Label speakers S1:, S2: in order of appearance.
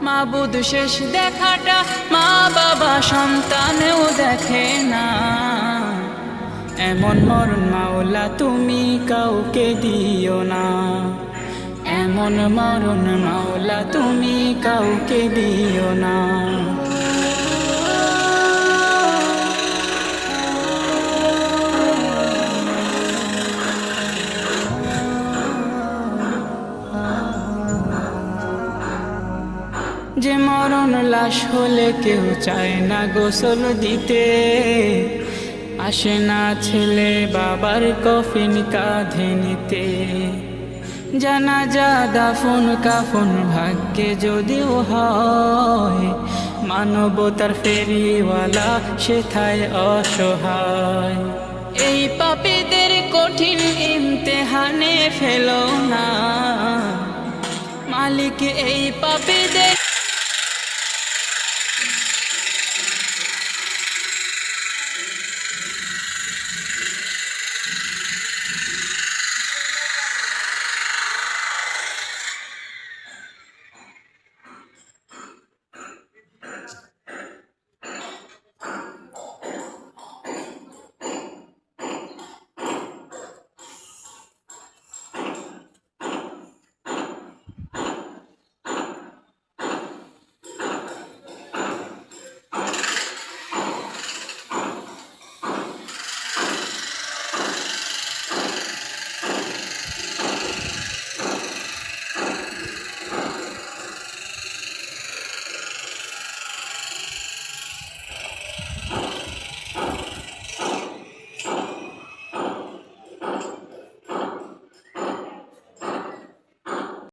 S1: মাবুদ শেষ দেখাটা মা বাবা সন্তানেও দেখে না। এমন মরণ মাওলা তুমি কাউকে দিও না, এমন মরণ মাওলা তুমি কাউকে দিও না। যে মরণ লাশ হলে কেউ চায় না গোসল দিতে, আসে না ছেলে বাবার কফিন কাঁধে নিতে। জানাজা দাফন কাফন ভাগ্যে যদিও হয়, মানবতার ফেরিওয়ালা সেথায় অসহায়। এই পাপীদের কঠিন ইমতেহানে ফেলো না, মালিক এই পাপীদের